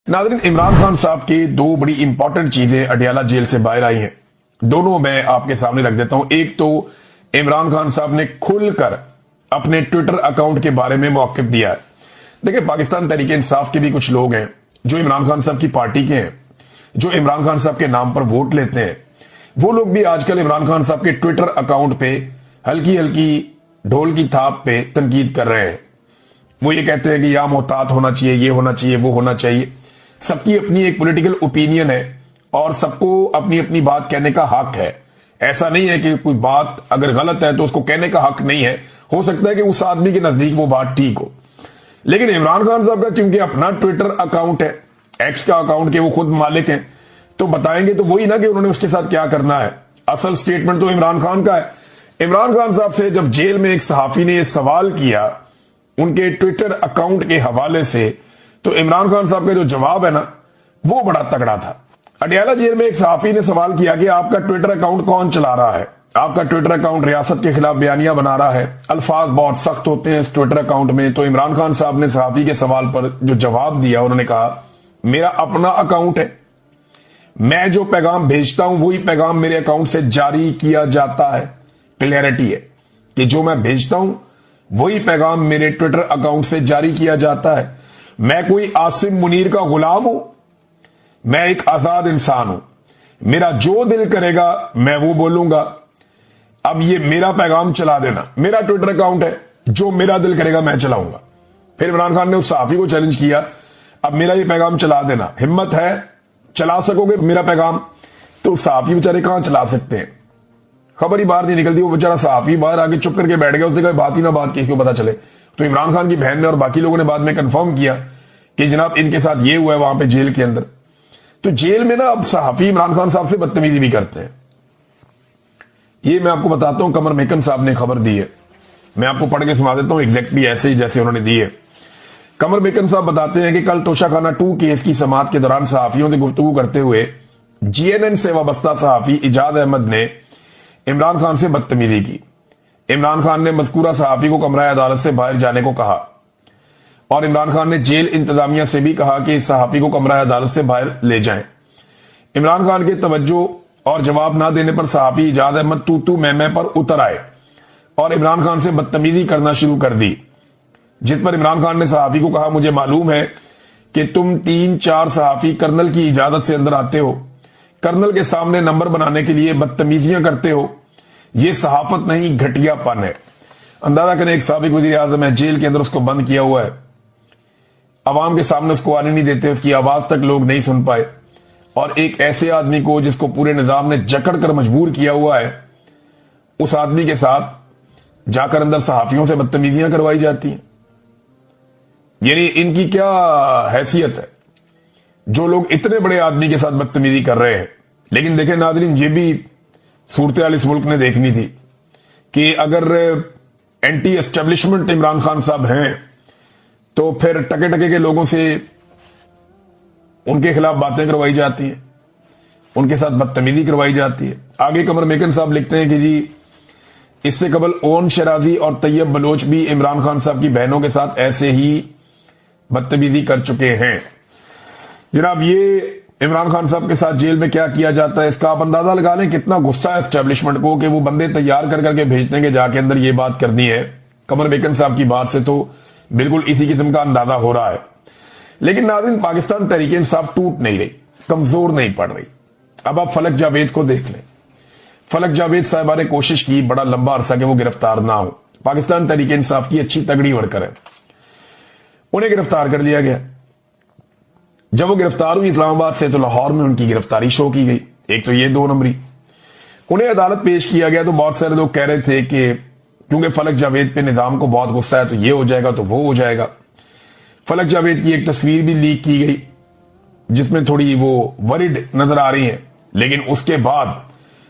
नाज़रीन, इमरान खान साहब की दो बड़ी इंपॉर्टेंट चीजें अडियाला जेल से बाहर आई हैं। दोनों मैं आपके सामने रख देता हूं। एक तो इमरान खान साहब ने खुलकर अपने ट्विटर अकाउंट के बारे में मौक़िफ़ दिया है। देखिए, पाकिस्तान तहरीक इंसाफ के भी कुछ लोग हैं जो इमरान खान साहब की पार्टी के हैं, जो इमरान खान साहब के नाम पर वोट लेते हैं। वो लोग भी आजकल इमरान खान साहब के ट्विटर अकाउंट पे हल्की हल्की ढोल की थाप पे तनकीद कर रहे हैं। वो ये कहते हैं कि यहां मोहतात होना चाहिए, ये होना चाहिए, वो होना चाहिए। सबकी अपनी एक पॉलिटिकल ओपिनियन है और सबको अपनी अपनी बात कहने का हक है। ऐसा नहीं है कि कोई बात अगर गलत है तो उसको कहने का हक नहीं है। हो सकता है कि उस आदमी के नजदीक वो बात ठीक हो, लेकिन इमरान खान साहब का क्योंकि अपना ट्विटर अकाउंट है, एक्स का अकाउंट के वो खुद मालिक हैं, तो बताएंगे तो वही ना कि उन्होंने उसके साथ क्या करना है। असल स्टेटमेंट तो इमरान खान का है। इमरान खान साहब से जब जेल में एक सहाफी ने यह सवाल किया उनके ट्विटर अकाउंट के हवाले से, तो इमरान खान साहब का जो जवाब है ना, वो बड़ा तगड़ा था। अडियाला जेल में एक सहाफी ने सवाल किया कि आपका ट्विटर अकाउंट कौन चला रहा है? आपका ट्विटर अकाउंट रियासत के खिलाफ बयानियां बना रहा है, अल्फाज बहुत सख्त होते हैं इस ट्विटर अकाउंट में। तो इमरान खान साहब ने सहाफी के सवाल पर जो जवाब दिया, उन्होंने कहा मेरा अपना अकाउंट है, मैं जो पैगाम भेजता हूं वही पैगाम मेरे अकाउंट से जारी किया जाता है। क्लियरिटी है कि जो मैं भेजता हूं वही पैगाम मेरे ट्विटर अकाउंट से जारी किया जाता है। मैं कोई आसिम मुनीर का गुलाम हूं? मैं एक आजाद इंसान हूं। मेरा जो दिल करेगा मैं वो बोलूंगा। अब ये मेरा पैगाम चला देना, मेरा ट्विटर अकाउंट है, जो मेरा दिल करेगा मैं चलाऊंगा। फिर इमरान खान ने उस सहाफी को चैलेंज किया, अब मेरा ये पैगाम चला देना, हिम्मत है, चला सकोगे मेरा पैगाम? तो सहाफी बेचारे कहां चला सकते हैं, खबर ही बाहर नहीं निकलती। वो बेचारा सहाफी बाहर आके चुप करके बैठ गया, उसने कहा बात ही ना बात किसी को पता चले। तो इमरान खान की बहन ने और बाकी लोगों ने बाद में कंफर्म किया कि जनाब इनके साथ ये हुआ है वहां पे जेल के अंदर। तो जेल में ना अब सहाफी इमरान खान साहब से बदतमीजी भी करते हैं। ये मैं आपको बताता हूं, कमर मेकन साहब ने खबर दी है, मैं आपको पढ़ के सुना देता हूं एग्जैक्टली ऐसे ही जैसे उन्होंने दी है। कमर मेकन साहब बताते हैं कि कल तोशाखाना 2 केस की समाअत के दौरान सहाफियों से गुफ्तगू करते हुए जीएनएन से वाबस्ता सहाफी इजाज अहमद ने इमरान खान से बदतमीजी की। इमरान खान ने मज़कूरा सहाफी को कमरा अदालत से बाहर जाने को कहा और इमरान खान ने जेल इंतजामिया से भी कहा कि इस सहाफी को कमरा अदालत से बाहर ले जाएं। इमरान खान के तवज्जो और जवाब ना देने पर सहाफी इजाज अहमद तू तू मैं पर उतर आए और इमरान खान से बदतमीजी करना शुरू कर दी, जिस पर इमरान खान ने सहाफी को कहा मुझे मालूम है कि तुम 3-4 सहाफी कर्नल की इजाजत से अंदर आते हो, कर्नल के सामने नंबर बनाने के लिए बदतमीजियां करते हो, यह सहाफत नहीं घटियापन है। अंदाजा करें, एक साबिक वजीर आजम है, जेल के अंदर उसको बंद किया हुआ है, अवाम के सामने उसको आने नहीं देते, उसकी आवाज तक लोग नहीं सुन पाए। और एक ऐसे आदमी को जिसको पूरे निजाम ने जकड़ कर मजबूर किया हुआ है, उस आदमी के साथ जाकर अंदर सहाफियों से बदतमीजियां करवाई जाती हैं। यानी इनकी क्या हैसियत है जो लोग इतने बड़े आदमी के साथ बदतमीजी कर रहे हैं। लेकिन देखें नाज़रीन, ये भी सूरत हाल इस मुल्क ने देखनी थी कि अगर एंटी एस्टेब्लिशमेंट इमरान खान साहब हैं तो फिर टके टके के लोगों से उनके खिलाफ बातें करवाई जाती हैं, उनके साथ बदतमीजी करवाई जाती है। आगे कमर मेकन साहब लिखते हैं कि जी इससे कबल ओन शराजी और तैयब बलोच भी इमरान खान साहब की बहनों के साथ ऐसे ही बदतमीजी कर चुके हैं। जनाब, ये इमरान खान साहब के साथ जेल में क्या किया जाता है, इसका आप अंदाजा लगा लें कितना गुस्सा है एस्टेब्लिशमेंट को कि वो बंदे तैयार कर करके भेजते हैं कि जाके अंदर ये बात करनी है। कमर मेकन साहब की बात से तो बिल्कुल इसी किस्म का अंदाजा हो रहा है। लेकिन नाज़रीन, पाकिस्तान तहरीक इंसाफ टूट नहीं रही, कमजोर नहीं पड़ रही। अब आप फलक जावेद को देख लें। फलक जावेद साहिबा ने कोशिश की बड़ा लंबा अरसा कि वो गिरफ्तार ना हो। पाकिस्तान तहरीक इंसाफ की अच्छी तगड़ी वर्कर है, उन्हें गिरफ्तार कर लिया गया। जब वो गिरफ्तार हुई इस्लामाबाद से, तो लाहौर में उनकी गिरफ्तारी शो की गई। एक तो ये 2 नंबरी, उन्हें अदालत पेश किया गया। तो बहुत सारे लोग कह रहे थे कि क्योंकि फलक जावेद पे निजाम को बहुत गुस्सा है तो ये हो जाएगा तो वो हो जाएगा। फलक जावेद की एक तस्वीर भी लीक की गई जिसमें थोड़ी वो वरिड नजर आ रही है, लेकिन उसके बाद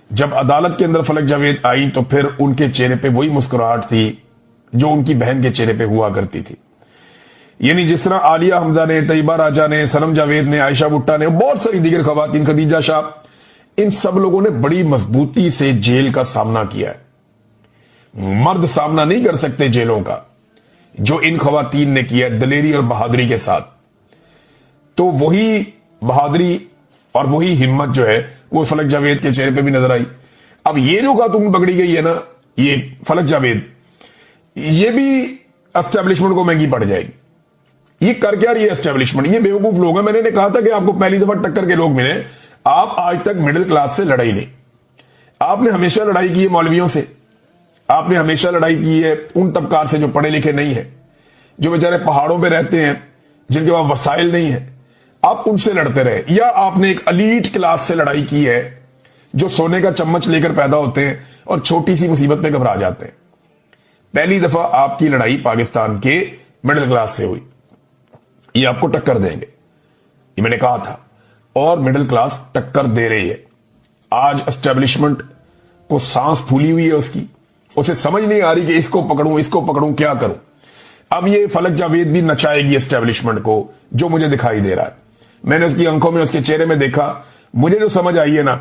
जब अदालत के अंदर फलक जावेद आई तो फिर उनके चेहरे पे वही मुस्कुराहट थी जो उनकी बहन के चेहरे पे हुआ करती थी। यानी जिस तरह आलिया हमजा ने, तैयबा राजा ने, सनम जावेद ने, आयशा भुट्टा ने, बहुत सारी दीगर खवातीन, खदीजा शाह, इन सब लोगों ने बड़ी मजबूती से जेल का सामना किया है। मर्द सामना नहीं कर सकते जेलों का जो इन खवातीन ने किया, दलेरी और बहादुरी के साथ। تو وہی بہادری اور وہی ہمت جو ہے وہ فلک جاوید کے چہرے پہ بھی نظر آئی. اب یہ جو خاتون پکڑی گئی ہے نا، یہ فلک جاوید، یہ بھی اسٹیبلشمنٹ کو مہنگی پڑ جائے گی. یہ کر کیا رہی ہے اسٹیبلشمنٹ؟ یہ بیوقوف لوگ ہیں. میں نے کہا تھا کہ آپ کو پہلی دفعہ ٹکر کے لوگ ملے. آپ آج تک مڈل کلاس سے لڑائی نہیں. آپ نے ہمیشہ لڑائی کی ہے مولویوں سے، آپ نے ہمیشہ لڑائی کی ہے ان طبقات سے جو پڑھے لکھے نہیں ہیں، جو بیچارے پہاڑوں پہ رہتے ہیں، جن کے پاس وسائل نہیں ہیں. آپ ان سے لڑتے رہے. یا آپ نے ایک الیٹ کلاس سے لڑائی کی ہے جو سونے کا چمچ لے کر پیدا ہوتے ہیں اور چھوٹی سی مصیبت پہ گھبرا جاتے ہیں. پہلی دفعہ آپ کی لڑائی پاکستان کے مڈل کلاس سے ہوئی. یہ آپ کو ٹکر دیں گے، یہ میں نے کہا تھا، اور مڈل کلاس ٹکر دے رہی ہے. آج اسٹیبلشمنٹ کو سانس پھولی ہوئی ہے اس کی، اسے سمجھ نہیں آ رہی کہ اس کو پکڑوں اس کو پکڑوں کیا کروں. اب یہ فلک جاوید بھی نچائے گی اسٹیبلشمنٹ کو، جو مجھے دکھائی دے رہا ہے. میں نے اس کی آنکھوں میں، اس کے چہرے میں دیکھا، مجھے جو سمجھ آئی ہے نا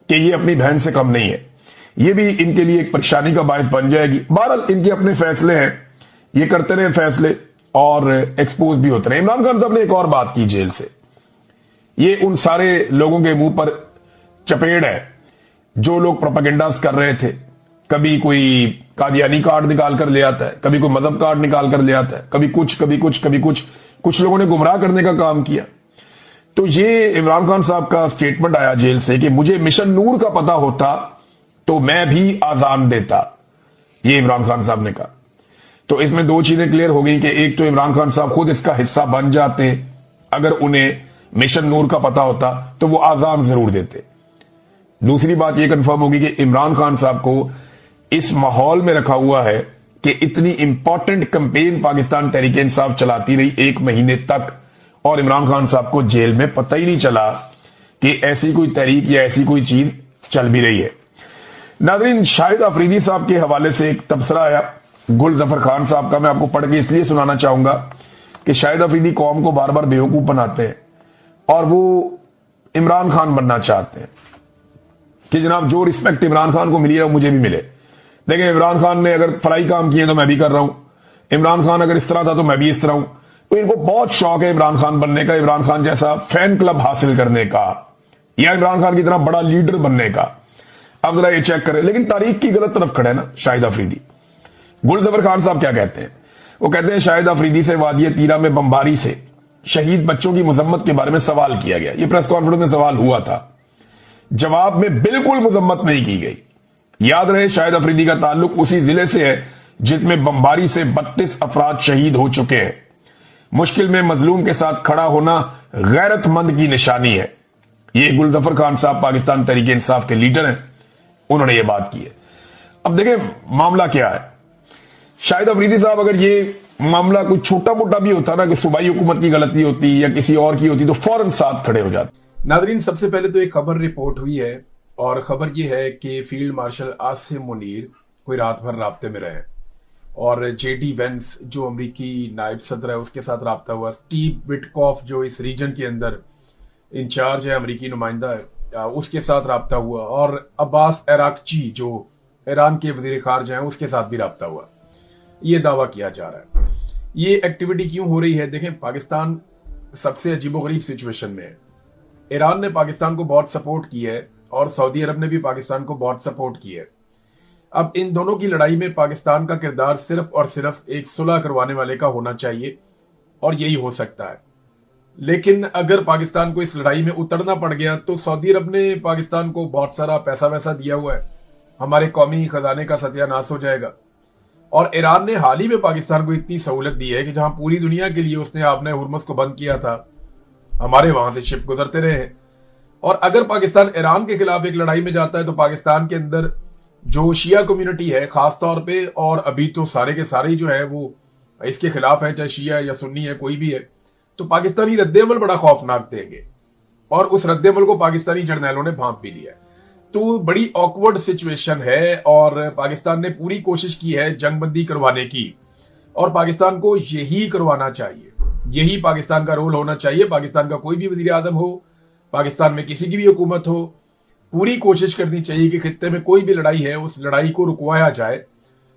کہ یہ اپنی بہن سے کم نہیں ہے. یہ بھی ان کے لیے ایک پریشانی کا باعث بن جائے گی. بہرحال ان کے اپنے فیصلے ہیں، یہ کرتے رہے فیصلے اور ایکسپوز بھی ہوتے رہے. عمران خان صاحب نے ایک اور بات کی جیل سے. یہ ان سارے لوگوں کے منہ پر چپیڑ ہے جو لوگ پروپیگنڈاز کر رہے تھے. کبھی کوئی قادیانی کارڈ نکال کر لے آتا ہے، کبھی کوئی مذہب کارڈ نکال کر لے آتا ہے، کبھی کچھ کبھی کچھ کبھی کچھ لوگوں نے گمراہ کرنے کا کام کیا. تو یہ عمران خان صاحب کا سٹیٹمنٹ آیا جیل سے کہ مجھے مشن نور کا پتا ہوتا تو میں بھی آزان دیتا. یہ عمران خان صاحب نے کہا. تو اس میں دو چیزیں کلیئر ہو گئی کہ ایک تو عمران خان صاحب خود اس کا حصہ بن جاتے، اگر انہیں مشن نور کا پتا ہوتا تو وہ آزان ضرور دیتے. دوسری بات یہ کنفرم ہوگی کہ عمران خان صاحب کو اس ماحول میں رکھا ہوا ہے کہ اتنی امپورٹنٹ کمپین پاکستان تحریک انصاف چلاتی رہی 1 مہینے تک، اور عمران خان صاحب کو جیل میں پتہ ہی نہیں چلا کہ ایسی کوئی تحریک یا ایسی کوئی چیز چل بھی رہی ہے. ناظرین، شاہد آفریدی صاحب کے حوالے سے ایک تبصرہ آیا گل ظفر خان صاحب کا. میں آپ کو پڑھ کے اس لیے سنانا چاہوں گا کہ شاہد آفریدی قوم کو بار بار بیوقوف بناتے ہیں اور وہ عمران خان بننا چاہتے ہیں کہ جناب جو رسپیکٹ عمران خان کو ملی ہے وہ مجھے بھی ملے. دیکھیں، عمران خان نے اگر فلائی کام کیے تو میں بھی کر رہا ہوں، عمران خان اگر اس طرح تھا تو میں بھی اس طرح ہوں. تو ان کو بہت شوق ہے عمران خان بننے کا، عمران خان جیسا فین کلب حاصل کرنے کا، یا عمران خان کی طرح بڑا لیڈر بننے کا. اب ذرا یہ چیک کریں. لیکن تاریخ کی غلط طرف کھڑے نا شاہد آفریدی. گل ظفر خان صاحب کیا کہتے ہیں؟ وہ کہتے ہیں شاہد آفریدی سے وادی تیرا میں بمباری سے شہید بچوں کی مذمت کے بارے میں سوال کیا گیا. یہ پریس کانفرنس میں سوال ہوا تھا، جواب میں بالکل مذمت نہیں کی گئی. یاد رہے شاہد آفریدی کا تعلق اسی ضلع سے ہے جس میں بمباری سے 32 افراد شہید ہو چکے ہیں. مشکل میں مظلوم کے ساتھ کھڑا ہونا غیرت مند کی نشانی ہے. یہ گل ظفر خان صاحب پاکستان تحریک انصاف کے لیڈر ہیں، انہوں نے یہ بات کی ہے. اب دیکھیں معاملہ کیا ہے. شاہد آفریدی صاحب اگر یہ معاملہ کوئی چھوٹا موٹا بھی ہوتا نا کہ صوبائی حکومت کی غلطی ہوتی یا کسی اور کی ہوتی تو فوراً ساتھ کھڑے ہو جاتے. ناظرین، سب سے پہلے تو ایک خبر رپورٹ ہوئی ہے، اور خبر یہ ہے کہ فیلڈ مارشل عاصم منیر کوئی رات بھر رابطے میں رہے، اور جے ڈی وینس جو امریکی نائب صدر ہے اس کے ساتھ رابطہ ہوا. اسٹیو وٹکاف جو اس ریجن کے اندر انچارج ہے، امریکی نمائندہ ہے، اس کے ساتھ رابطہ ہوا، اور عباس عراقچی جو ایران کے وزیر خارجہ ہیں اس کے ساتھ بھی رابطہ ہوا. یہ دعویٰ کیا جا رہا ہے. یہ ایکٹیویٹی کیوں ہو رہی ہے؟ دیکھیں، پاکستان سب سے عجیب و غریب سچویشن میں ہے. ایران نے پاکستان کو بہت سپورٹ کی ہے اور سعودی عرب نے بھی پاکستان کو بہت سپورٹ کی ہے. اب ان دونوں کی لڑائی میں پاکستان کا کردار صرف اور صرف ایک صلح کروانے والے کا ہونا چاہیے، اور یہی ہو سکتا ہے. لیکن اگر پاکستان کو اس لڑائی میں اترنا پڑ گیا تو سعودی عرب نے پاکستان کو بہت سارا پیسہ ویسا دیا ہوا ہے، ہمارے قومی خزانے کا ستیہ ناش ہو جائے گا. اور ایران نے حال ہی میں پاکستان کو اتنی سہولت دی ہے کہ جہاں پوری دنیا کے لیے اس نے آپ نے ہرمز کو بند کیا تھا، ہمارے وہاں سے شپ گزرتے رہے ہیں. اور اگر پاکستان ایران کے خلاف ایک لڑائی میں جاتا ہے تو پاکستان کے اندر جو شیعہ کمیونٹی ہے خاص طور پہ، اور ابھی تو سارے کے سارے جو ہے وہ اس کے خلاف ہے، چاہے شیعہ یا سنی ہے کوئی بھی ہے، تو پاکستانی رد عمل بڑا خوفناک دیں گے، اور اس رد عمل کو پاکستانی جرنیلوں نے بھانپ بھی لیا ہے. تو بڑی آکورڈ سچویشن ہے، اور پاکستان نے پوری کوشش کی ہے جنگ بندی کروانے کی، اور پاکستان کو یہی کروانا چاہیے، یہی پاکستان کا رول ہونا چاہیے. پاکستان کا کوئی بھی وزیر اعظم ہو، پاکستان میں کسی کی بھی حکومت ہو، پوری کوشش کرنی چاہیے کہ خطے میں کوئی بھی لڑائی ہے اس لڑائی کو رکوایا جائے.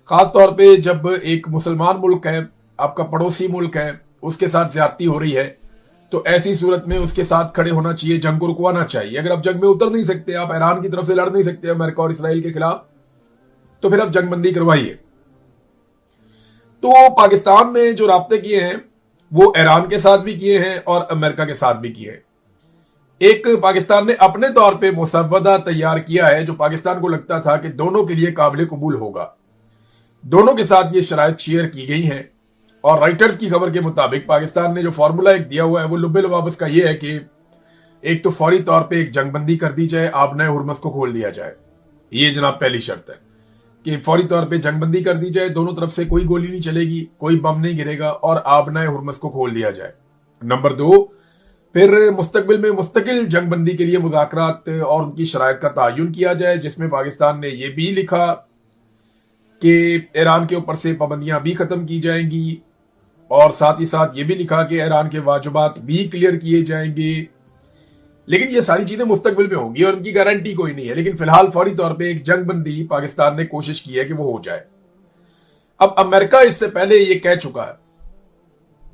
خاص طور پہ جب ایک مسلمان ملک ہے، آپ کا پڑوسی ملک ہے، اس کے ساتھ زیادتی ہو رہی ہے، तो ऐसी सूरत में उसके साथ खड़े होना चाहिए, जंग को रुकवाना चाहिए। अगर आप जंग में उतर नहीं सकते, आप ईरान की तरफ से लड़ नहीं सकते अमेरिका और इसराइल के खिलाफ, तो फिर आप जंगबंदी करवाइए। तो पाकिस्तान ने जो राब्ते किए हैं वो ईरान के साथ भी किए हैं और अमेरिका के साथ भी किए हैं। एक पाकिस्तान ने अपने तौर पे मुसव्वदा तैयार किया है जो पाकिस्तान को लगता था कि दोनों के लिए काबिल कबूल होगा। दोनों के साथ ये शराइत शेयर की गई हैं और राइटर्स की खबर के मुताबिक पाकिस्तान ने जो फॉर्मूला एक दिया हुआ है वो लुब्बे लवाबस का ये है कि एक तो फौरी तौर पे एक जंगबंदी कर दी जाए, आबनाए हुर्मस को खोल दिया जाए। ये जनाब पहली शर्त है कि फौरी तौर पे जंगबंदी कर दी जाए, दोनों तरफ से कोई गोली नहीं चलेगी, कोई बम नहीं गिरेगा और आबनाए हुर्मस को खोल दिया जाए। नंबर 2, फिर मुस्तकबिल में मुस्तकिल जंगबंदी के लिए मुज़ाकरात और उनकी शराइत का तयन किया जाए, जिसमें पाकिस्तान ने यह भी लिखा कि ईरान के ऊपर से पाबंदियां भी खत्म की जाएंगी और साथ ही साथ ये भी लिखा कि ईरान के वाजिबात भी क्लियर किए जाएंगे। लेकिन ये सारी चीजें मुस्तकबिल में होंगी और उनकी गारंटी कोई नहीं है। लेकिन फिलहाल फौरी तौर पे एक जंगबंदी पाकिस्तान ने कोशिश की है कि वो हो जाए। अब अमेरिका इससे पहले ये कह चुका है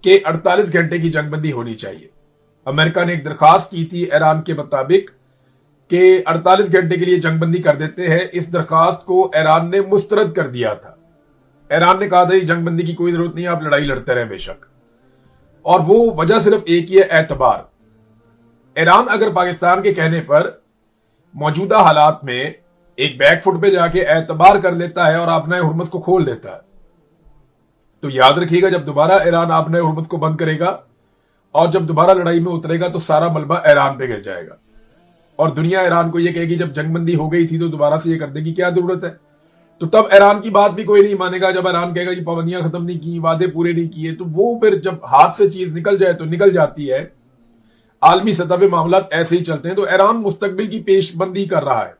कि 48 घंटे की जंगबंदी होनी चाहिए। अमेरिका ने एक दरखास्त की थी ईरान के मुताबिक कि 48 घंटे के लिए जंगबंदी कर देते हैं। इस दरखास्त को ईरान ने मुस्तरद कर दिया था। ईरान ने कहा था जंगबंदी की कोई जरूरत नहीं, आप लड़ाई लड़ते रहे बेशक। और वो वजह सिर्फ एक ही है, एतबार। ईरान अगर पाकिस्तान के कहने पर मौजूदा हालात में एक बैकफुट पे जाके एतबार कर लेता है और आबनाए हुर्मस को खोल देता है, तो याद रखिएगा जब दोबारा ईरान आबनाए हुर्मस को बंद करेगा और जब दोबारा लड़ाई में उतरेगा तो सारा मलबा ईरान पे गिर जाएगा और दुनिया ईरान को यह कहेगी जब जंगबंदी हो गई थी तो दोबारा से ये कर देगी, क्या जरूरत है। तो तब ईरान की बात भी कोई नहीं मानेगा। जब ईरान कहेगा कि पाबंदियां खत्म नहीं की, वादे पूरे नहीं किए, तो वो फिर जब हाथ से चीज निकल जाए तो निकल जाती है। आलमी सतह पे मामला ऐसे ही चलते हैं। तो ईरान मुस्तकबिल की पेशबंदी कर रहा है।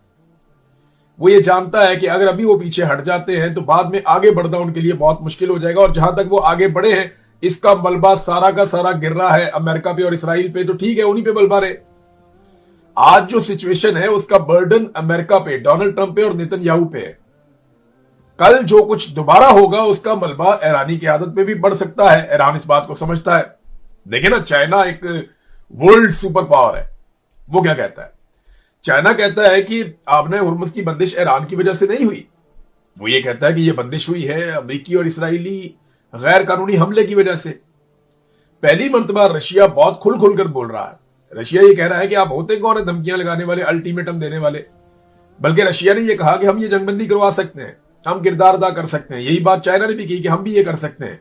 वो ये जानता है कि अगर अभी वो पीछे हट जाते हैं तो बाद में आगे बढ़ना उनके लिए बहुत मुश्किल हो जाएगा। और जहां तक वो आगे बढ़े हैं इसका मलबा सारा का सारा गिर रहा है अमेरिका पे और इसराइल पे, तो ठीक है उन्हीं पे मलबा रहे। आज जो सिचुएशन है उसका बर्डन अमेरिका पे, डोनाल्ड ट्रंप पे और नेतन्याहू पे है। कल जो कुछ दोबारा होगा उसका मलबा ईरानी की आदत पे भी बढ़ सकता है। ईरान इस बात को समझता है। देखिए ना, चाइना एक वर्ल्ड सुपर पावर है। वो क्या कहता है? चाइना कहता है कि आबनाए हुर्मस की बंदिश ईरान की वजह से नहीं हुई। वो ये कहता है कि यह बंदिश हुई है अमेरिकी और इसराइली गैर कानूनी हमले की वजह से। पहली मर्तबा रशिया बहुत खुल खुल कर बोल रहा है। रशिया ये कह रहा है कि आप होते कौन है धमकियां लगाने वाले, अल्टीमेटम देने वाले। बल्कि रशिया ने यह कहा कि हम ये जंगबंदी करवा सकते हैं, हम किरदार अदा कर सकते हैं। यही बात चाइना ने भी की कि हम भी ये कर सकते हैं।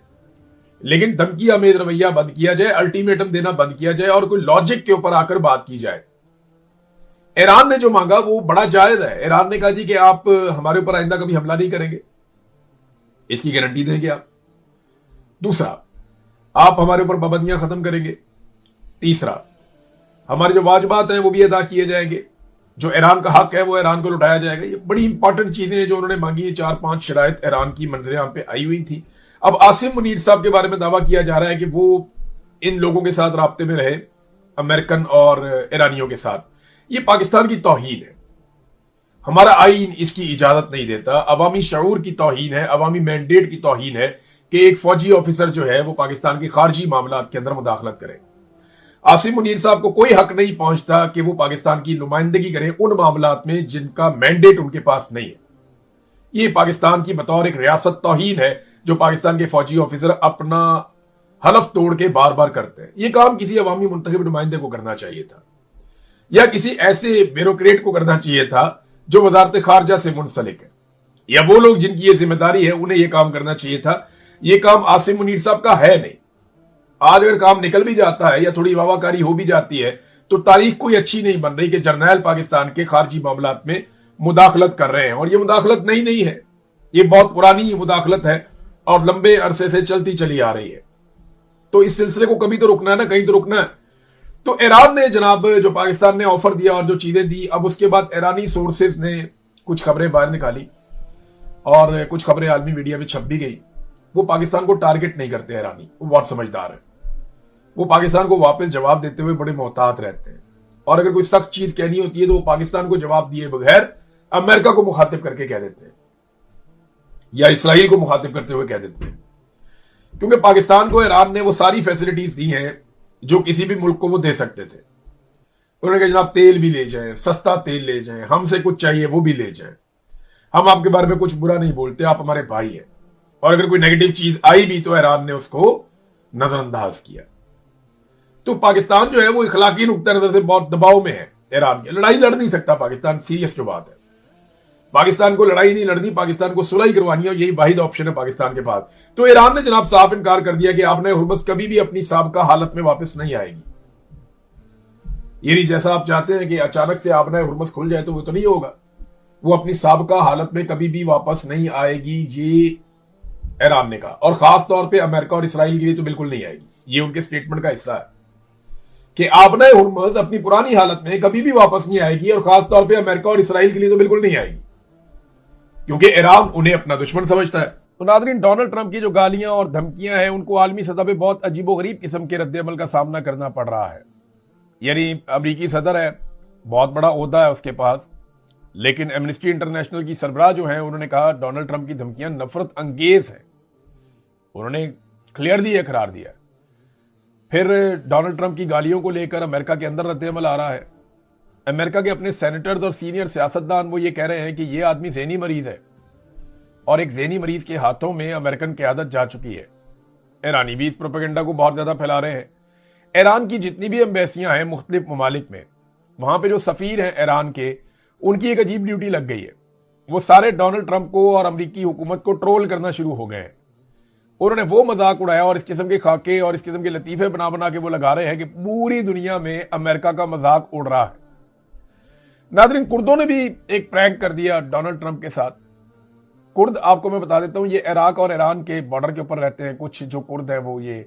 लेकिन धमकी आमेज रवैया बंद किया जाए, अल्टीमेटम देना बंद किया जाए और कोई लॉजिक के ऊपर आकर बात की जाए। ईरान ने जो मांगा वो बड़ा जायज है। ईरान ने कहा जी कि आप हमारे ऊपर आइंदा कभी हमला नहीं करेंगे, इसकी गारंटी देंगे आप। दूसरा, आप हमारे ऊपर पाबंदियां खत्म करेंगे। तीसरा, हमारे जो वाजिबात हैं वो भी अदा किए जाएंगे। जो ईरान का हक है वो ईरान को लौटाया जाएगा। ये बड़ी इंपॉर्टेंट चीजें हैं जो उन्होंने मांगी। 4-5 शराइत ईरान की मंजरें पे आई हुई थी। अब आसिम मुनीर साहब के बारे में दावा किया जा रहा है कि वो इन लोगों के साथ राब्ते में रहे, अमेरिकन और ईरानियों के साथ। ये पाकिस्तान की तौहीन है। हमारा आईन इसकी इजाजत नहीं देता। अवामी शऊर की तौहीन है, अवामी मैंडेट की तौहीन है कि एक फौजी ऑफिसर जो है वो पाकिस्तान के खारजी मामलात के अंदर मुदाखलत करे। आसिम मुनीर साहब को कोई हक नहीं पहुंचता कि वो पाकिस्तान की नुमाइंदगी करें उन मामलात में जिनका मैंडेट उनके पास नहीं है। ये पाकिस्तान की बतौर एक रियासत तौहीन है जो पाकिस्तान के फौजी ऑफिसर अपना हलफ तोड़ के बार बार करते हैं। ये काम किसी अवामी मुंतखब नुमाइंदे को करना चाहिए था या किसी ऐसे ब्यूरोक्रेट को करना चाहिए था जो वजारत खारजा से मुंसलिक है, या वो लोग जिनकी ये जिम्मेदारी है उन्हें यह काम करना चाहिए था। ये काम आसिम मुनीर साहब का है नहीं। आज अगर काम निकल भी जाता है या थोड़ी वावाकारी हो भी जाती है तो तारीख कोई अच्छी नहीं बन रही कि जर्नैल पाकिस्तान के खारजी मामलात में मुदाखलत कर रहे हैं। और ये मुदाखलत नई नहीं है, ये बहुत पुरानी मुदाखलत है और लंबे अरसे से चलती चली आ रही है। तो इस सिलसिले को कभी तो रुकना है ना, कहीं तो रुकना है। तो ईरान ने जनाब जो पाकिस्तान ने ऑफर दिया और जो चीजें दी, अब उसके बाद ईरानी सोर्सेज ने कुछ खबरें बाहर निकाली और कुछ खबरें आलमी मीडिया में छप भी गई। वो पाकिस्तान को टारगेट नहीं करते ईरानी, वो बहुत समझदार है। वो पाकिस्तान को वापस जवाब देते हुए बड़े मोहतात रहते हैं और अगर कोई सख्त चीज कहनी होती है तो वो पाकिस्तान को जवाब दिए बगैर अमेरिका को मुखातिब करके कह देते हैं या इसराइल को मुखातिब करते हुए कह देते हैं। क्योंकि पाकिस्तान को ईरान ने वो सारी फैसिलिटीज दी हैं जो किसी भी मुल्क को वो दे सकते थे। उन्होंने कहा जनाब तेल भी ले जाएं, सस्ता तेल ले जाएं, हमसे कुछ चाहिए वो भी ले जाएं, हम आपके बारे में कुछ बुरा नहीं बोलते, आप हमारे भाई हैं। और अगर कोई नेगेटिव चीज आई भी तो ईरान ने उसको नजरअंदाज किया। तो पाकिस्तान जो है वो इखलाकी नुक्ता नजर से बहुत दबाव में है ईरान के। लड़ाई लड़ नहीं सकता पाकिस्तान, सीरियस जो बात है। पाकिस्तान को लड़ाई नहीं लड़नी, पाकिस्तान को सुलह करवानी है, यही वाहिद ऑप्शन है पाकिस्तान के पास। तो ईरान ने जनाब साफ इनकार कर दिया कि आपने हुर्मस कभी भी अपनी साबका हालत में वापस नहीं आएगी। यानी जैसा आप चाहते हैं कि अचानक से आपने हुर्मस खुल जाए, तो वो तो नहीं होगा। वो अपनी साबका हालत में कभी भी वापस नहीं आएगी, ये ईरान ने कहा। और खास तौर पे अमेरिका और इसराइल के लिए तो बिल्कुल नहीं आएगी। ये उनके स्टेटमेंट का हिस्सा है कि आपने हुर्मस अपनी पुरानी हालत में कभी भी वापस नहीं आएगी, और खास तौर पे अमेरिका और इसराइल के लिए तो बिल्कुल नहीं आएगी, क्योंकि ईरान उन्हें अपना दुश्मन समझता है। तो नाज़रीन, डोनाल्ड ट्रंप की जो गालियां और धमकियां हैं, उनको आलमी सतह पे बहुत अजीबोगरीब किस्म के रद्द-ए-अमल का सामना करना पड़ रहा है। यानी अमरीकी सदर है, बहुत बड़ा ओहदा है उसके पास, लेकिन एमनेस्टी इंटरनेशनल की सरबराह जो है, उन्होंने कहा डोनाल्ड ट्रंप की धमकियां नफरत अंगेज है। उन्होंने क्लियरली ये करार दिया। फिर डोनाल्ड ट्रंप की गालियों को लेकर अमेरिका के अंदर रद्द-ए-अमल आ रहा है। अमेरिका के अपने सेनेटर्स और सीनियर सियासतदान वो ये कह रहे हैं कि ये आदमी ज़हनी मरीज है, और एक ज़हनी मरीज के हाथों में अमेरिकन क़यादत जा चुकी है। ईरानी भी इस प्रोपेगेंडा को बहुत ज्यादा फैला रहे हैं। ईरान की जितनी भी एम्बेसियां हैं मुख्तलिफ ममालिक में, वहां पे जो सफीर हैं ईरान के, उनकी एक अजीब ड्यूटी लग गई है। वो सारे डोनाल्ड ट्रंप को और अमरीकी हुकूमत को ट्रोल करना शुरू हो गए हैं। उन्होंने वो मजाक उड़ाया और इस किस्म के खाके और इस किस्म के लतीफे बना बना के वो लगा रहे हैं कि पूरी दुनिया में अमेरिका का मजाक उड़ रहा है। नाज़रीन, कुर्दों ने भी एक प्रैंक कर दिया डोनाल्ड ट्रंप के साथ। कुर्द, आपको मैं बता देता हूं, ये इराक और ईरान के बॉर्डर के ऊपर रहते हैं। कुछ जो कुर्द है वो ये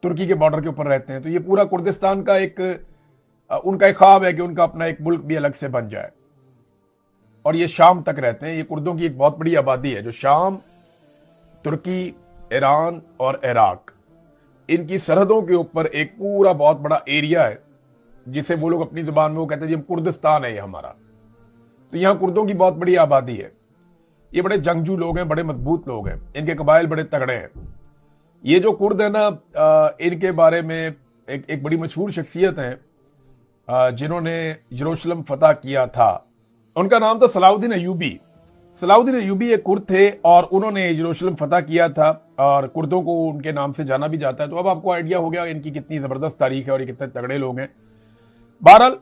तुर्की के बॉर्डर के ऊपर रहते हैं। तो ये पूरा कुर्दिस्तान का एक उनका एक ख्वाब है कि उनका अपना एक मुल्क भी अलग से बन जाए, और ये शाम तक रहते हैं। ये कुर्दों की एक बहुत बड़ी आबादी है जो शाम, तुर्की, ईरान और इराक, इनकी सरहदों के ऊपर एक पूरा बहुत बड़ा एरिया है, जिसे वो लोग अपनी जुबान में वो कहते हैं जी कुर्दिस्तान है ये हमारा। तो यहां कुर्दों की बहुत बड़ी आबादी है। ये बड़े जंगजू लोग हैं, बड़े मजबूत लोग हैं, इनके कबाइल बड़े तगड़े हैं। ये जो कुर्द है ना, इनके बारे में एक बड़ी मशहूर शख्सियत है जिन्होंने यरूशलेम फतह किया था। उनका नाम था सलाहुद्दीन अय्यूबी। सलाहुद्दीन अय्यूबी एक कुर्द थे और उन्होंने यरूशलेम फतह किया था, और कुर्दों को उनके नाम से जाना भी जाता है। तो अब आपको आइडिया हो गया इनकी कितनी जबरदस्त तारीख है और ये कितने तगड़े लोग हैं। बहरहाल,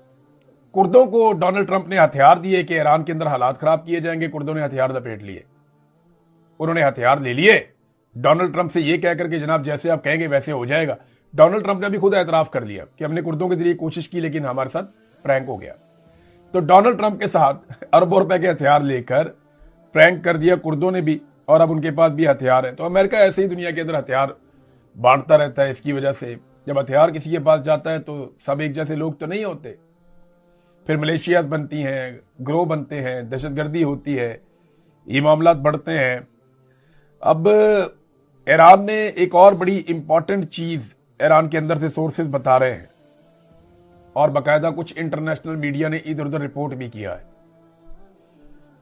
कुर्दों को डोनाल्ड ट्रंप ने हथियार दिए कि ईरान के अंदर हालात खराब किए जाएंगे। कुर्दों ने हथियार लपेट लिए, उन्होंने हथियार ले लिए डोनाल्ड ट्रंप से ये कहकर के जनाब जैसे आप कहेंगे वैसे हो जाएगा। डोनाल्ड ट्रंप ने भी खुद एतराफ कर लिया कि हमने कुर्दों के जरिए कोशिश की, लेकिन हमारे साथ प्रैंक हो गया। तो डोनाल्ड ट्रंप के साथ अरबों रुपए के हथियार लेकर प्रैंक कर दिया कुर्दों ने भी, और अब उनके पास भी हथियार है। तो अमेरिका ऐसे ही दुनिया के अंदर हथियार बांटता रहता है। इसकी वजह से जब हथियार किसी के पास जाता है तो सब एक जैसे लोग तो नहीं होते, फिर मलेशियाज बनती हैं, ग्रोह बनते हैं, दहशतगर्दी होती है, ये मामलात बढ़ते हैं। अब ईरान ने एक और बड़ी इंपॉर्टेंट चीज ईरान के अंदर से सोर्सेज बता रहे हैं, और बाकायदा कुछ इंटरनेशनल मीडिया ने इधर उधर रिपोर्ट भी किया है।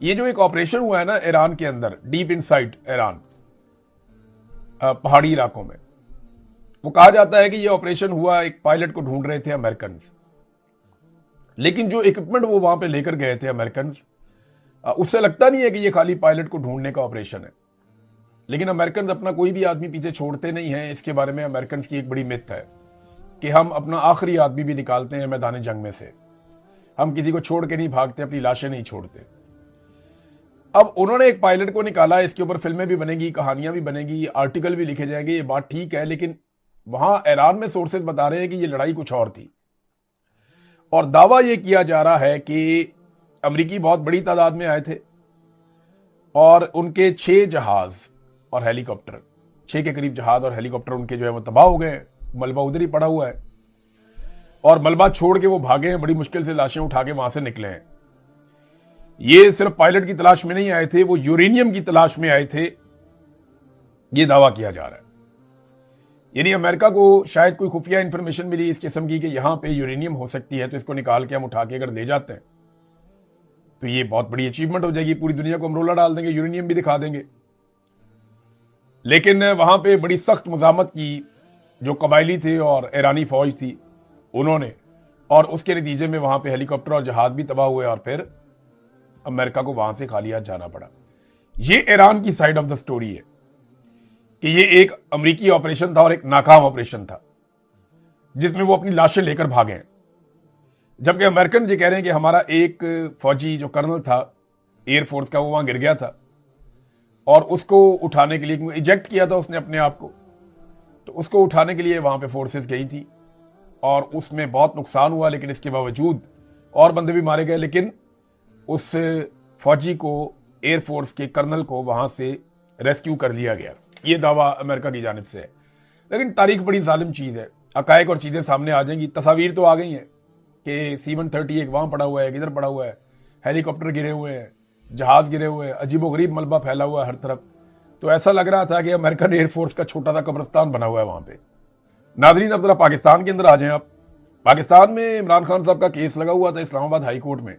ये जो एक ऑपरेशन हुआ है ना ईरान के अंदर, डीप इनसाइड ईरान, पहाड़ी इलाकों में, वो कहा जाता है कि ये ऑपरेशन हुआ, एक पायलट को ढूंढ रहे थे अमेरिकन, लेकिन जो इक्विपमेंट वो वहां पे लेकर गए थे अमेरिकन, उससे लगता नहीं है कि ये खाली पायलट को ढूंढने का ऑपरेशन है। लेकिन अमेरिकन अपना कोई भी आदमी पीछे छोड़ते नहीं है। इसके बारे में अमेरिकन की एक बड़ी मिथ है कि हम अपना आखिरी आदमी भी निकालते हैं मैदान जंग में से, हम किसी को छोड़ के नहीं भागते, अपनी लाशें नहीं छोड़ते। अब उन्होंने एक पायलट को निकाला, इसके ऊपर फिल्में भी बनेगी, कहानियां भी बनेगी, आर्टिकल भी लिखे जाएंगे, ये बात ठीक है। लेकिन वहां ईरान में सोर्सेज बता रहे हैं कि ये लड़ाई कुछ और थी, और दावा यह किया जा रहा है कि अमरीकी बहुत बड़ी तादाद में आए थे, और उनके 6 जहाज और हेलीकॉप्टर, 6 के करीब जहाज और हेलीकॉप्टर उनके जो है वो तबाह हो गए। मलबा उधर ही पड़ा हुआ है, और मलबा छोड़ के वो भागे हैं, बड़ी मुश्किल से लाशें उठा के वहां से निकले हैं। ये सिर्फ पायलट की तलाश में नहीं आए थे, वो यूरेनियम की तलाश में आए थे, ये दावा किया जा रहा है। यानी अमेरिका को शायद कोई खुफिया इंफॉर्मेशन मिली इस किस्म की कि यहां पे यूरेनियम हो सकती है, तो इसको निकाल के हम उठा के अगर ले जाते हैं तो ये बहुत बड़ी अचीवमेंट हो जाएगी, पूरी दुनिया को अमरोला डाल देंगे, यूरेनियम भी दिखा देंगे। लेकिन वहां पे बड़ी सख्त मुजामत की जो कबायली थे और ईरानी फौज थी उन्होंने, और उसके नतीजे में वहां पे हेलीकॉप्टर और जहाज भी तबाह हुए और फिर अमेरिका को वहां से खाली हाथ जाना पड़ा। ये ईरान की साइड ऑफ द स्टोरी है कि ये एक अमेरिकी ऑपरेशन था और एक नाकाम ऑपरेशन था जिसमें वो अपनी लाशें लेकर भागे हैं। जबकि अमेरिकन ये कह रहे हैं कि हमारा एक फौजी जो कर्नल था एयरफोर्स का वो वहां गिर गया था और उसको उठाने के लिए, इजेक्ट किया था उसने अपने आप को, तो उसको उठाने के लिए वहां पे फोर्सेस गई थी और उसमें बहुत नुकसान हुआ, लेकिन इसके बावजूद और बंदे भी मारे गए, लेकिन उस फौजी को, एयरफोर्स के कर्नल को वहां से रेस्क्यू कर लिया गया। ये दावा अमेरिका की जानिब से है। लेकिन तारीख बड़ी जालिम चीज है, हकायक और चीजें सामने आ जाएंगी। तस्वीर तो आ गई हैं कि C-130 वहां पड़ा हुआ है, किधर पड़ा हुआ है, हेलीकॉप्टर गिरे हुए हैं, जहाज गिरे हुए हैं, अजीबोगरीब मलबा फैला हुआ है हर तरफ। तो ऐसा लग रहा था कि अमेरिकन एयरफोर्स का छोटा सा कब्रिस्तान बना हुआ है वहां पे। नाजरीन, अब जरा पाकिस्तान के अंदर आ जाएं आप। पाकिस्तान में इमरान खान साहब का केस लगा हुआ था इस्लामाबाद हाई कोर्ट में।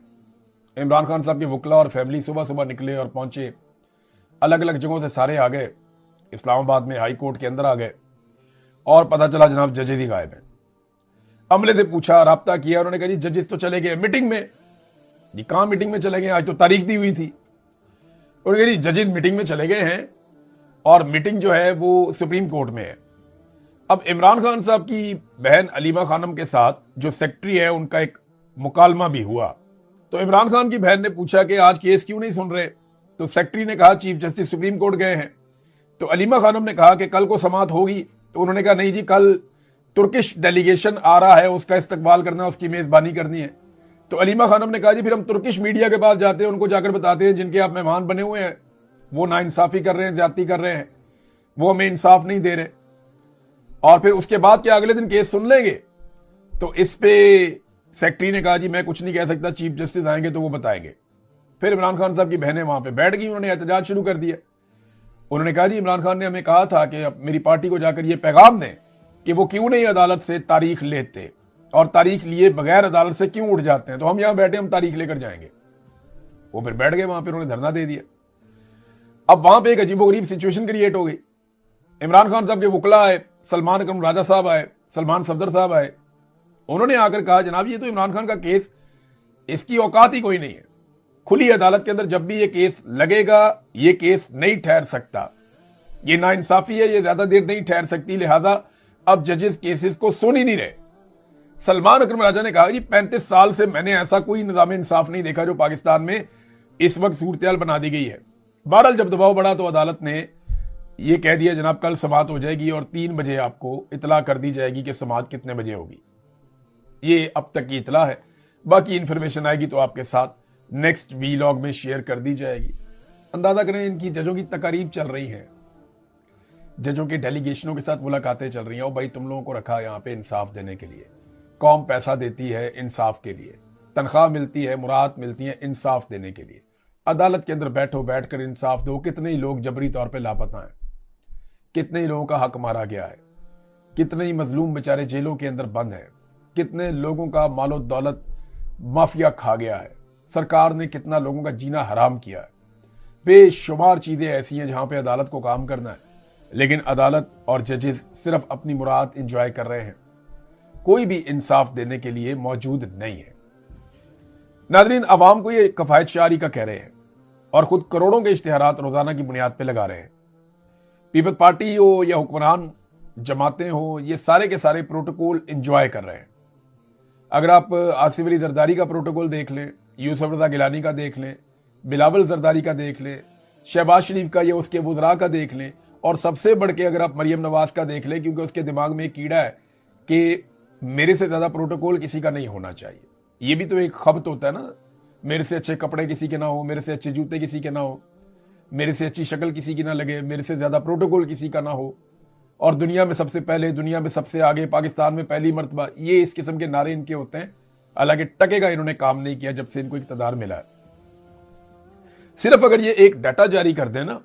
इमरान खान साहब के वकला और फैमिली सुबह सुबह निकले और पहुंचे, अलग अलग जगहों से सारे आ गए, इस्लामाबाद में हाई कोर्ट के अंदर आ गए और पता चला जनाब जजेस ही गायब हैं। अमले से पूछा, राब्ता किया, उन्होंने कहा जी जजेस तो चले गए मीटिंग में। जी कहां मीटिंग में चले गए, आज तो तारीख दी हुई थी। उन्होंने कहा जी जजेस मीटिंग में चले गए हैं और मीटिंग जो है वो सुप्रीम कोर्ट में है। अब इमरान खान साहब की बहन अलीमा खानम के साथ जो सेक्रेटरी है उनका एक मुकालमा भी हुआ। तो इमरान खान की बहन ने पूछा कि आज केस क्यों नहीं सुन रहे, तो सेक्रेटरी ने कहा चीफ जस्टिस सुप्रीम कोर्ट गए हैं। तो अलीमा खानम ने कहा कि कल को समाअत होगी, तो उन्होंने कहा नहीं जी, कल तुर्किश डेलीगेशन आ रहा है, उसका इस्तकबाल करना, उसकी मेजबानी करनी है। तो अलीमा खानम ने कहा जी फिर हम तुर्किश मीडिया के पास जाते हैं, उनको जाकर बताते हैं जिनके आप मेहमान बने हुए हैं वो नाइंसाफी कर रहे हैं, ज्यादती कर रहे हैं, वो हमें इंसाफ नहीं दे रहे, और फिर उसके बाद क्या अगले दिन केस सुन लेंगे। तो इस पे सेक्रेटरी ने कहा जी मैं कुछ नहीं कह सकता, चीफ जस्टिस आएंगे तो वो बताएंगे। फिर इमरान खान साहब की बहनें वहां पे बैठ गई, उन्होंने एहतजाज शुरू कर दिया। उन्होंने कहा जी इमरान खान ने हमें कहा था कि मेरी पार्टी को जाकर ये पैगाम दें कि वो क्यों नहीं अदालत से तारीख लेते, और तारीख लिए बगैर अदालत से क्यों उठ जाते हैं, तो हम यहां बैठे, हम तारीख लेकर जाएंगे। वो फिर बैठ गए वहां पर, उन्होंने धरना दे दिया। अब वहां पे एक अजीबोगरीब सिचुएशन क्रिएट हो गई। इमरान खान साहब के वकला आए, सलमान अकरम राजा साहब आए, सलमान सफदर साहब आए, उन्होंने आकर कहा जनाब ये तो इमरान खान का केस, इसकी औकात ही कोई नहीं है। खुली अदालत के अंदर जब भी ये केस लगेगा ये केस नहीं ठहर सकता, ये नाइंसाफी है, ये ज्यादा देर नहीं ठहर सकती, लिहाजा अब जजेस केसेस को सुन ही नहीं रहे। सलमान अकरम राजा ने कहा जी 35 साल से मैंने ऐसा कोई निजाम इंसाफ नहीं देखा जो पाकिस्तान में इस वक्त सूरत बना दी गई है। बहरहाल जब दबाव बढ़ा तो अदालत ने ये कह दिया जनाब कल समाअत हो जाएगी और 3 बजे आपको इतला कर दी जाएगी कि समाअत कितने बजे होगी। ये अब तक की इतला है, बाकी इंफॉर्मेशन आएगी तो आपके साथ नेक्स्ट वीलॉग में शेयर कर दी जाएगी। अंदाजा करें इनकी जजों की तकारीब चल रही है, जजों के डेलीगेशनों के साथ मुलाकातें चल रही हैं। और भाई तुम लोगों को रखा यहाँ पे इंसाफ देने के लिए, कौम पैसा देती है इंसाफ के लिए, तनख्वाह मिलती है, मुराद मिलती है इंसाफ देने के लिए। अदालत के अंदर बैठो, बैठकर इंसाफ दो। कितने ही लोग जबरी तौर पे लापता हैं, कितने ही लोगों का हक मारा गया है, कितने ही मजलूम बेचारे जेलों के अंदर बंद हैं, कितने लोगों का मालो दौलत माफिया खा गया है, सरकार ने कितना लोगों का जीना हराम किया है। बेशुमार चीजें ऐसी हैं जहां पे अदालत को काम करना है, लेकिन अदालत और जजेस सिर्फ अपनी मुराद इंजॉय कर रहे हैं, कोई भी इंसाफ देने के लिए मौजूद नहीं है। नाज़रीन, अवाम को ये कफायत शारी का कह रहे हैं और खुद करोड़ों के इश्तिहारात रोजाना की बुनियाद पर लगा रहे हैं। पीपल्स पार्टी हो या हुक्मरान जमातें हो, ये सारे के सारे प्रोटोकॉल इंजॉय कर रहे हैं। अगर आप आसिफ अली जरदारी का प्रोटोकॉल देख लें, यूसुफ रजा गिलानी का देख लें, बिलावल जरदारी का देख लें, शहबाज शरीफ का या उसके वुज़रा का देख लें, और सबसे बढ़ के अगर आप मरियम नवाज का देख लें, क्योंकि उसके दिमाग में एक कीड़ा है कि मेरे से ज्यादा प्रोटोकॉल किसी का नहीं होना चाहिए। ये भी तो एक खबत होता है ना, मेरे से अच्छे कपड़े किसी के ना हो, मेरे से अच्छे जूते किसी के ना हो, मेरे से अच्छी शक्ल किसी की ना लगे, मेरे से ज्यादा प्रोटोकॉल किसी का ना हो, और दुनिया में सबसे पहले, दुनिया में सबसे आगे, पाकिस्तान में पहली मर्तबा, ये इस किस्म के नारे इनके होते हैं। हालांकि टके का इन्होंने काम नहीं किया जब से इनको इक़्तिदार मिला है। सिर्फ अगर ये एक डाटा जारी कर दें ना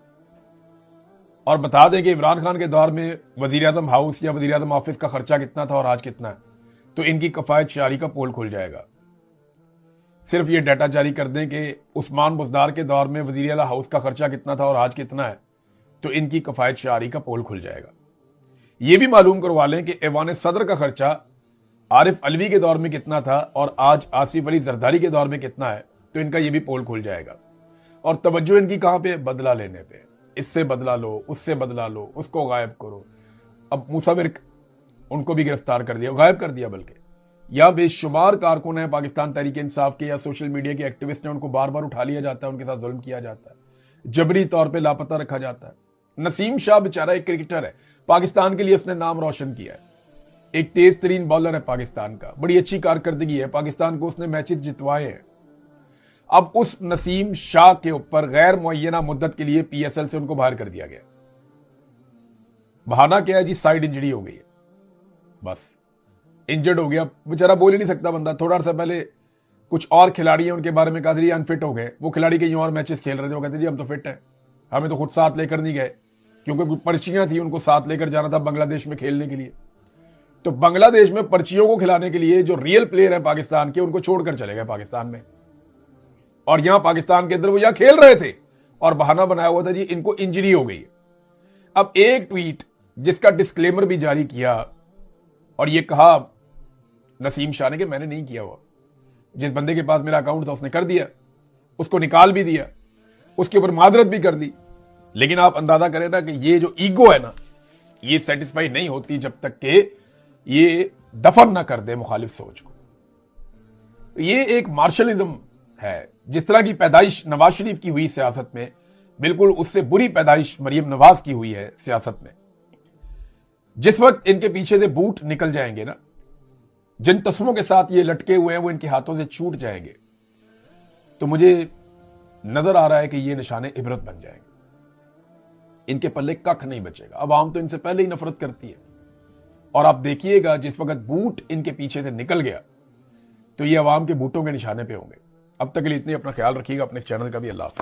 और बता दें कि इमरान खान के दौर में वजीर आजम हाउस या वजीर आजम ऑफिस का खर्चा कितना था और आज कितना है, तो इनकी कफायत शारी का पोल खुल जाएगा। सिर्फ ये डाटा जारी कर दें कि उस्मान बुज़दार के दौर में वजीर आला हाउस का खर्चा कितना था और आज कितना है, तो इनकी कफायत शारी का पोल खुल जाएगा। یہ بھی معلوم کروا لیں کہ ایوان صدر کا خرچہ عارف علوی کے دور میں کتنا تھا اور آج آصف علی زرداری کے دور میں کتنا ہے، تو ان کا یہ بھی پول کھل جائے گا۔ اور توجہ ان کی کہاں پہ؟ بدلہ لینے پہ۔ اس سے بدلہ لو، اس سے بدلہ لو، اس کو غائب کرو۔ اب موسیٰ ورک ان کو بھی گرفتار کر دیا، غائب کر دیا، بلکہ یا بے شمار کارکن ہیں پاکستان تحریک انصاف کے یا سوشل میڈیا کے ایکٹیوسٹ ہیں، ان کو بار بار اٹھا لیا جاتا ہے، ان کے ساتھ ظلم کیا جاتا ہے، جبری طور پہ لاپتہ رکھا جاتا ہے۔ نسیم شاہ بیچارہ ایک کرکٹر ہے، پاکستان کے لیے اس نے نام روشن کیا ہے، ایک تیز ترین بالر ہے پاکستان کا، بڑی اچھی کارکردگی ہے، پاکستان کو اس نے میچز جتوائے ہیں۔ اب اس نسیم شاہ کے اوپر غیر معینہ مدت کے لیے پی ایس ایل سے ان کو باہر کر دیا گیا۔ بہانہ کیا ہے جی؟ سائیڈ انجری ہو گئی ہے، بس انجرڈ ہو گیا، بیچارہ بول ہی نہیں سکتا بندہ۔ تھوڑا سا پہلے کچھ اور کھلاڑی ہیں ان کے بارے میں کہا جی انفٹ ہو گئے، وہ کھلاڑی کہیں اور میچز کھیل رہے تھے، وہ کہتے جی ہم تو فٹ ہیں، ہمیں تو خود ساتھ لے کر نہیں گئے، کیونکہ پرچیاں تھیں ان کو ساتھ لے کر جانا تھا بنگلہ دیش میں کھیلنے کے لیے۔ تو بنگلہ دیش میں پرچیوں کو کھلانے کے لیے جو ریئل پلیئر ہیں پاکستان کے، ان کو چھوڑ کر چلے گئے پاکستان میں، اور یہاں پاکستان کے اندر وہ یہاں کھیل رہے تھے اور بہانہ بنایا ہوا تھا جی ان کو انجری ہو گئی ہے۔ اب ایک ٹویٹ جس کا ڈسکلیمر بھی جاری کیا اور یہ کہا نسیم شاہ نے کہ میں نے نہیں کیا ہوا، جس بندے کے پاس میرا اکاؤنٹ تھا اس نے کر دیا، اس کو نکال بھی دیا، اس کے اوپر معذرت بھی کر دی، لیکن آپ اندازہ کریں نا کہ یہ جو ایگو ہے نا، یہ سیٹسفائی نہیں ہوتی جب تک کہ یہ دفن نہ کر دے مخالف سوچ کو۔ یہ ایک مارشلزم ہے، جس طرح کی پیدائش نواز شریف کی ہوئی سیاست میں، بالکل اس سے بری پیدائش مریم نواز کی ہوئی ہے سیاست میں۔ جس وقت ان کے پیچھے سے بوٹ نکل جائیں گے نا، جن تسموں کے ساتھ یہ لٹکے ہوئے ہیں وہ ان کے ہاتھوں سے چھوٹ جائیں گے، تو مجھے نظر آ رہا ہے کہ یہ نشان عبرت بن جائیں گے، ان کے پلے ککھ نہیں بچے گا۔ عوام تو ان سے پہلے ہی نفرت کرتی ہے، اور آپ دیکھیے گا جس وقت بوٹ ان کے پیچھے سے نکل گیا تو یہ عوام کے بوٹوں کے نشانے پہ ہوں گے۔ اب تک کے لیے اتنے، اپنا خیال رکھیے گا، اپنے چینل کا بھی۔ اللہ حافظ۔